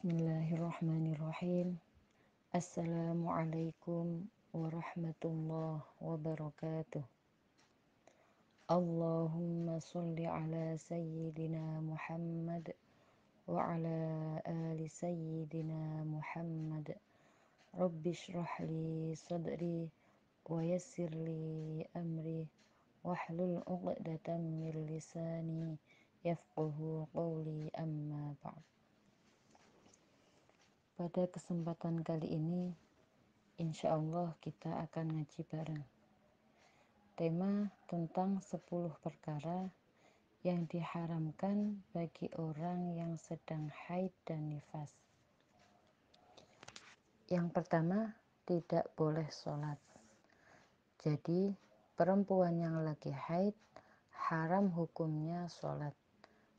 Bismillahirrahmanirrahim. Assalamualaikum warahmatullahi wabarakatuh. Allahumma sholli ala sayyidina Muhammad wa ala ali sayyidina Muhammad. Rabbi shrah li sadri wa yassir li amri wahlul 'uqdatam min lisani yafqahu qawli, amma ba'd. Pada kesempatan kali ini, insya Allah kita akan ngaji bareng. Tema tentang 10 perkara yang diharamkan bagi orang yang sedang haid dan nifas. Yang pertama, tidak boleh sholat. Jadi, perempuan yang lagi haid haram hukumnya sholat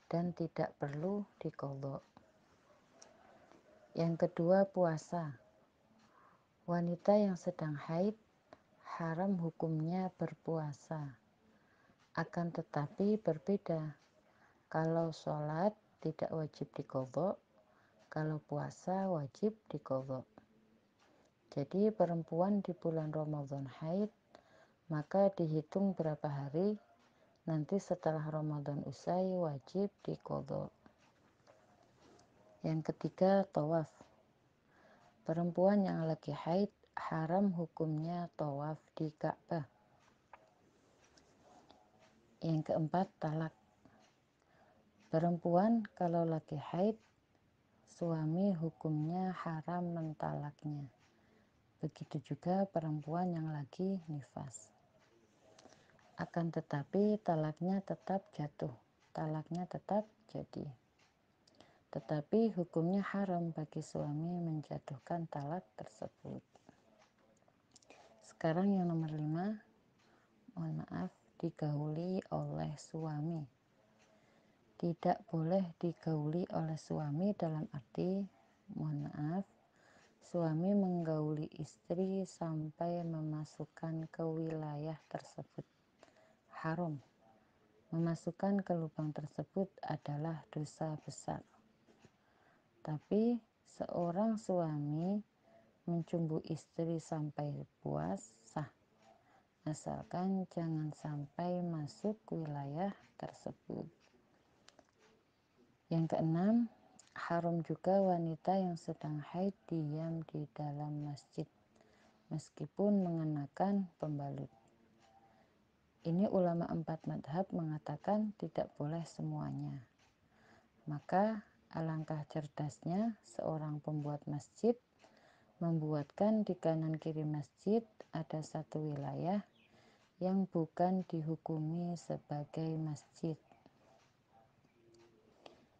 dan tidak perlu diqadha. Yang kedua, puasa. Wanita yang sedang haid haram hukumnya berpuasa. Akan tetapi berbeda. Kalau sholat tidak wajib diqadha, kalau puasa wajib diqadha. Jadi perempuan di bulan Ramadan haid, maka dihitung berapa hari, nanti setelah Ramadan usai wajib diqadha. Yang ketiga, tawaf. Perempuan yang lagi haid haram hukumnya tawaf di Ka'bah. Yang keempat, talak. Perempuan kalau lagi haid, suami hukumnya haram mentalaknya. Begitu juga perempuan yang lagi nifas. Akan tetapi talaknya tetap jatuh, talaknya tetap jadi. Tetapi hukumnya haram bagi suami menjatuhkan talak tersebut. Sekarang yang nomor 5, mohon maaf, digauli oleh suami. Tidak boleh digauli oleh suami dalam arti, mohon maaf, suami menggauli istri sampai memasukkan ke wilayah tersebut. Haram. Memasukkan ke lubang tersebut adalah dosa besar. Tapi seorang suami mencumbu istri sampai puas sah, asalkan jangan sampai masuk wilayah tersebut. Yang keenam, haram juga wanita yang sedang haid diam di dalam masjid meskipun mengenakan pembalut. Ini ulama 4 madhab mengatakan tidak boleh semuanya. Maka alangkah cerdasnya seorang pembuat masjid membuatkan di kanan kiri masjid ada satu wilayah yang bukan dihukumi sebagai masjid.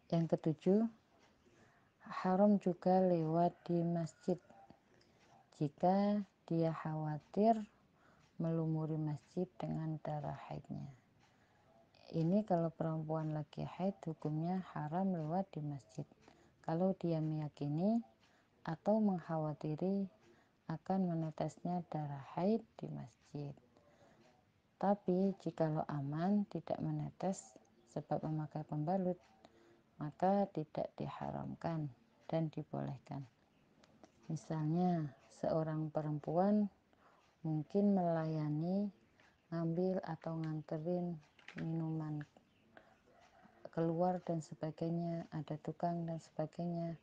Yang ketujuh, haram juga lewat di masjid jika dia khawatir melumuri masjid dengan darah haidnya. Ini kalau perempuan lagi haid hukumnya haram lewat di masjid. Kalau dia meyakini atau mengkhawatiri akan menetesnya darah haid di masjid. Tapi jikalau aman tidak menetes sebab memakai pembalut, maka tidak diharamkan dan dibolehkan. Misalnya seorang perempuan mungkin melayani, ngambil atau nganterin minuman keluar dan sebagainya, ada tukang dan sebagainya,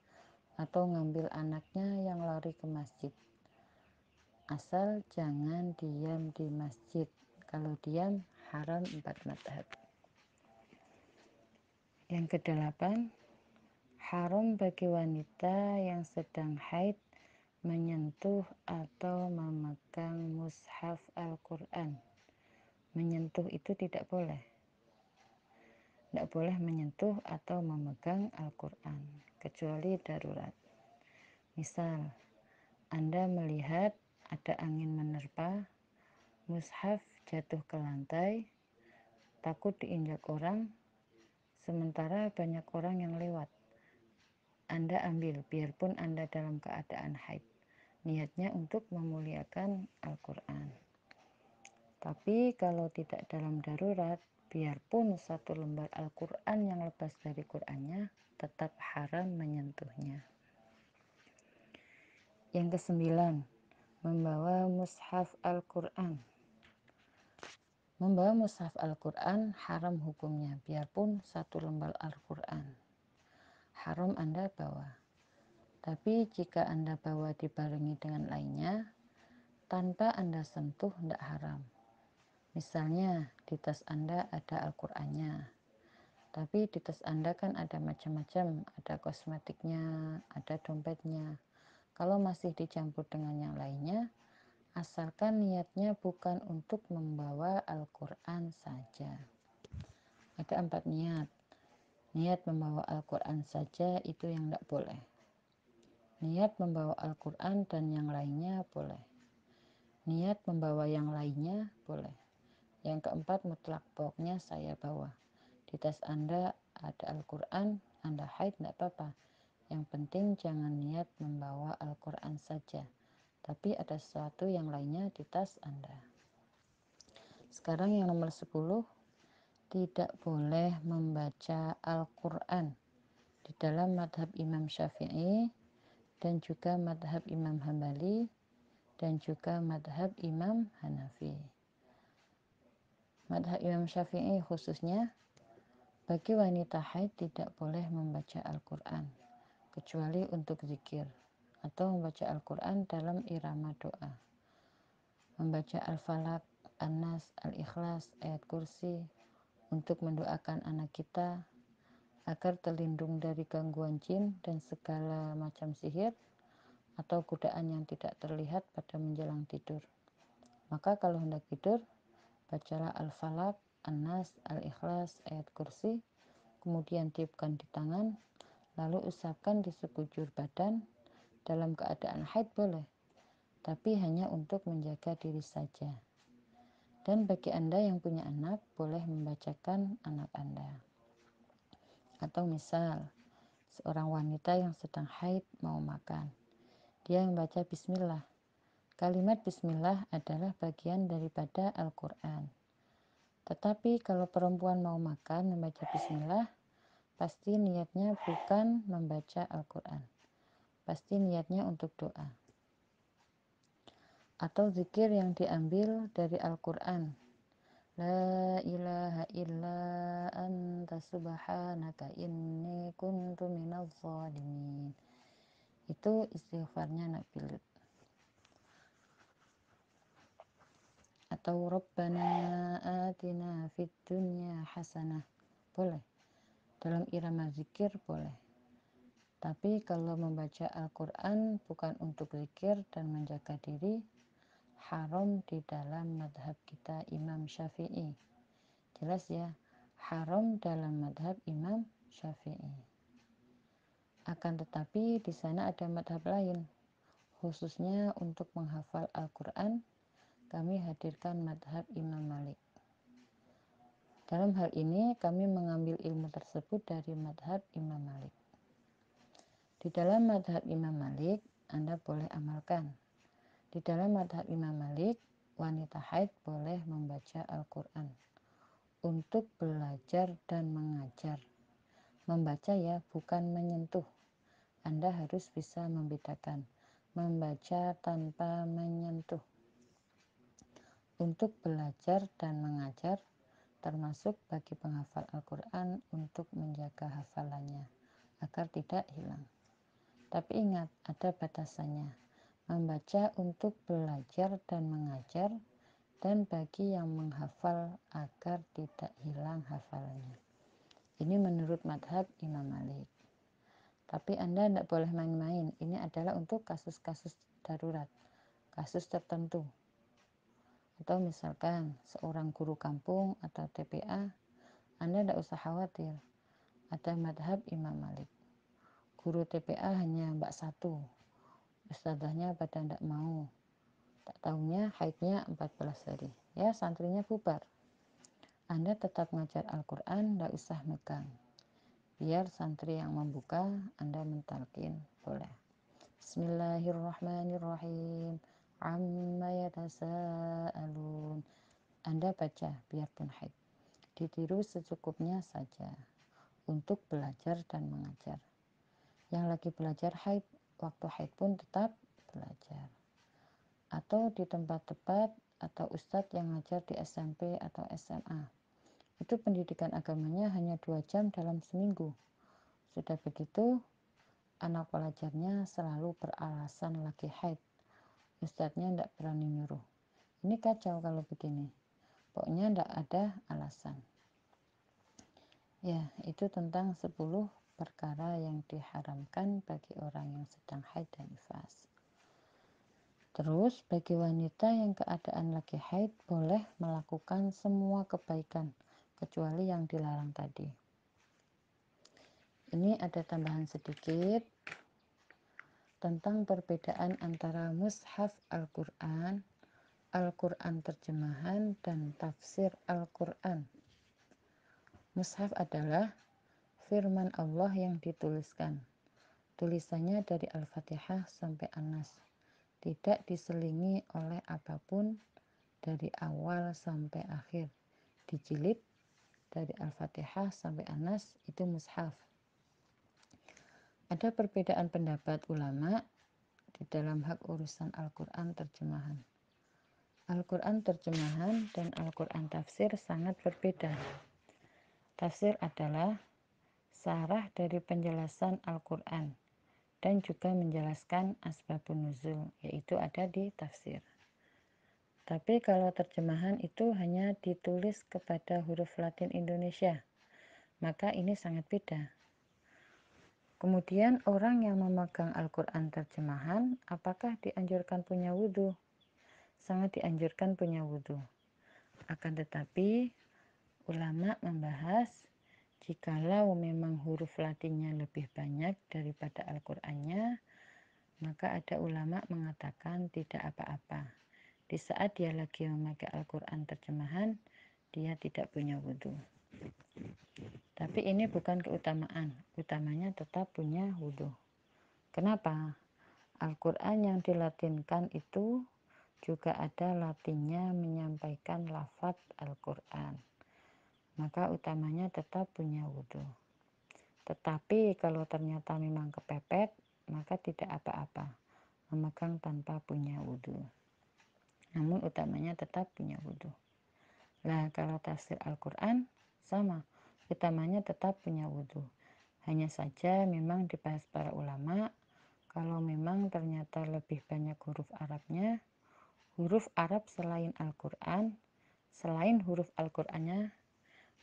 atau ngambil anaknya yang lari ke masjid. Asal jangan diam di masjid. Kalau diam haram 4 madhab. Yang kedelapan, haram bagi wanita yang sedang haid menyentuh atau memegang mushaf Al-Quran. Menyentuh itu tidak boleh. Tidak boleh menyentuh atau memegang Al-Quran, kecuali darurat. Misal, Anda melihat ada angin menerpa, mushaf jatuh ke lantai, takut diinjak orang, sementara banyak orang yang lewat. Anda ambil, biarpun Anda dalam keadaan haid. Niatnya untuk memuliakan Al-Quran. Tapi kalau tidak dalam darurat, biarpun satu lembar Al-Quran yang lepas dari Qurannya, tetap haram menyentuhnya. Yang kesembilan, membawa mushaf Al-Quran. Membawa mushaf Al-Quran haram hukumnya, biarpun satu lembar Al-Quran. Haram Anda bawa. Tapi jika Anda bawa dibarengi dengan lainnya, tanpa Anda sentuh tidak haram. Misalnya di tas Anda ada Al-Qurannya, tapi di tas Anda kan ada macam-macam, ada kosmetiknya, ada dompetnya. Kalau masih dicampur dengan yang lainnya, asalkan niatnya bukan untuk membawa Al-Quran saja. Ada 4 niat. Niat membawa Al-Quran saja itu yang tidak boleh. Niat membawa Al-Quran dan yang lainnya boleh. Niat membawa yang lainnya boleh. Yang keempat, mutlak, pokoknya saya bawa. Di tas Anda ada Al-Quran, Anda haid tidak apa-apa. Yang penting jangan niat membawa Al-Quran saja, tapi ada sesuatu yang lainnya di tas Anda. Sekarang yang nomor 10, tidak boleh membaca Al-Quran di dalam madhab Imam Syafi'i dan juga madhab Imam Hambali dan juga madhab Imam Hanafi. Madhab Imam Syafi'i khususnya, bagi wanita haid tidak boleh membaca Al-Quran kecuali untuk zikir atau membaca Al-Quran dalam irama doa. Membaca Al-Falaq, An-Nas, Al-Ikhlas, ayat kursi untuk mendoakan anak kita agar terlindung dari gangguan jin dan segala macam sihir atau godaan yang tidak terlihat pada menjelang tidur. Maka kalau hendak tidur, bacalah Al-Falaq, An-Nas, Al-Ikhlas, ayat kursi, kemudian tiupkan di tangan, lalu usapkan di sekujur badan. Dalam keadaan haid boleh, tapi hanya untuk menjaga diri saja. Dan bagi Anda yang punya anak, boleh membacakan anak Anda. Atau misal, seorang wanita yang sedang haid mau makan, dia membaca bismillah. Kalimat bismillah adalah bagian daripada Al-Quran. Tetapi kalau perempuan mau makan membaca bismillah, pasti niatnya bukan membaca Al-Quran. Pasti niatnya untuk doa. Atau zikir yang diambil dari Al-Quran. La ilaha illa anta subhanaka inni kuntu minadh dhalimin. Itu istighfarnya Nabi Lut. Atau Rabbana atina fid dunya hasanah. Boleh. Dalam irama zikir boleh. Tapi kalau membaca Al-Quran bukan untuk zikir dan menjaga diri, haram di dalam madhab kita Imam Syafi'i. Jelas ya, haram dalam madhab Imam Syafi'i. Akan tetapi di sana ada madhab lain, khususnya untuk menghafal Al-Quran, kami hadirkan madhab Imam Malik. Dalam hal ini kami mengambil ilmu tersebut dari madhab Imam Malik. Di dalam madhab Imam Malik, Anda boleh amalkan. Di dalam madhab Imam Malik, wanita haid boleh membaca Al-Quran untuk belajar dan mengajar. Membaca ya, bukan menyentuh. Anda harus bisa membedakan membaca tanpa menyentuh. Untuk belajar dan mengajar, termasuk bagi penghafal Al-Quran untuk menjaga hafalannya agar tidak hilang. Tapi ingat, ada batasannya. Membaca untuk belajar dan mengajar, dan bagi yang menghafal agar tidak hilang hafalannya. Ini menurut madhab Imam Malik. Tapi Anda tidak boleh main-main. Ini adalah untuk kasus-kasus darurat, kasus tertentu. Atau misalkan seorang guru kampung atau TPA, Anda tidak usah khawatir. Ada madhab Imam Malik. Guru TPA hanya mbak satu, ustadzahnya pada tidak mau. Tak tahunya haidnya 14 hari. Ya, santrinya bubar. Anda tetap ngajar Al-Quran, tidak usah megang. Biar santri yang membuka, Anda mentalkin. Boleh. Bismillahirrahmanirrahim. Amma yatasa'alun. Anda baca, biarpun haid. Ditiru secukupnya saja. Untuk belajar dan mengajar. Yang lagi belajar haid, waktu haid pun tetap belajar. Atau di tempat-tempat atau ustadz yang ngajar di SMP atau SMA. Itu pendidikan agamanya hanya 2 jam dalam seminggu. Sudah begitu, anak pelajarnya selalu beralasan lagi haid. Ustadznya tidak berani nyuruh. Ini kacau kalau begini. Pokoknya tidak ada alasan. Ya, itu tentang 10 perkara yang diharamkan bagi orang yang sedang haid dan nifas. Terus bagi wanita yang keadaan lagi haid boleh melakukan semua kebaikan kecuali yang dilarang tadi. Ini ada tambahan sedikit tentang perbedaan antara mushaf Al-Quran, Al-Quran terjemahan, dan tafsir Al-Quran. Mushaf adalah firman Allah yang dituliskan. Tulisannya dari Al-Fatihah sampai An-Nas. Tidak diselingi oleh apapun dari awal sampai akhir. Dijilid dari Al-Fatihah sampai An-Nas, itu mushaf. Ada perbedaan pendapat ulama di dalam hak urusan Al-Quran terjemahan. Al-Quran terjemahan dan Al-Quran tafsir sangat berbeda. Tafsir adalah sarah dari penjelasan Al-Quran dan juga menjelaskan asbabun nuzul, yaitu ada di tafsir. Tapi kalau terjemahan itu hanya ditulis kepada huruf Latin Indonesia, maka ini sangat beda. Kemudian orang yang memegang Al-Quran terjemahan, apakah dianjurkan punya wudhu? Sangat dianjurkan punya wudhu. Akan tetapi, ulama membahas jikalau memang huruf Latinnya lebih banyak daripada Al-Qur'annya, maka ada ulama mengatakan tidak apa-apa. Di saat dia lagi memakai Al-Qur'an terjemahan, dia tidak punya wudhu. Tapi ini bukan keutamaan, utamanya tetap punya wudhu. Kenapa? Al-Qur'an yang dilatinkan itu juga ada latinnya menyampaikan lafadz Al-Qur'an. Maka utamanya tetap punya wudhu. Tetapi kalau ternyata memang kepepet, maka tidak apa-apa memegang tanpa punya wudhu. Namun utamanya tetap punya wudhu. Nah, kalau tafsir Al-Quran sama, utamanya tetap punya wudhu. Hanya saja memang dibahas para ulama, kalau memang ternyata lebih banyak huruf Arabnya, huruf Arab selain Al-Quran, selain huruf Al-Qurannya,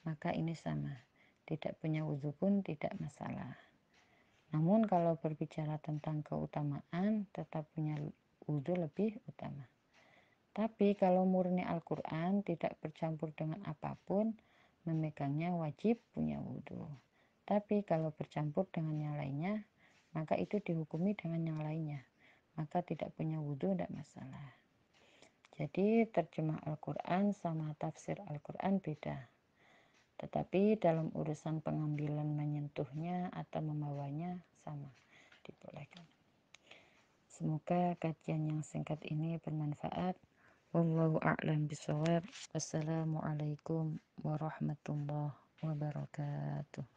maka ini sama, tidak punya wudhu pun tidak masalah. Namun kalau berbicara tentang keutamaan, tetap punya wudhu lebih utama. Tapi kalau murni Al-Quran tidak bercampur dengan apapun, memegangnya wajib punya wudhu. Tapi kalau bercampur dengan yang lainnya, maka itu dihukumi dengan yang lainnya. Maka tidak punya wudhu tidak masalah. Jadi terjemah Al-Quran sama tafsir Al-Quran beda. Tetapi dalam urusan pengambilan menyentuhnya atau membawanya sama, dibolehkan. Semoga kajian yang singkat ini bermanfaat. Wallahu a'lam bishawab. Wassalamualaikum warahmatullahi wabarakatuh.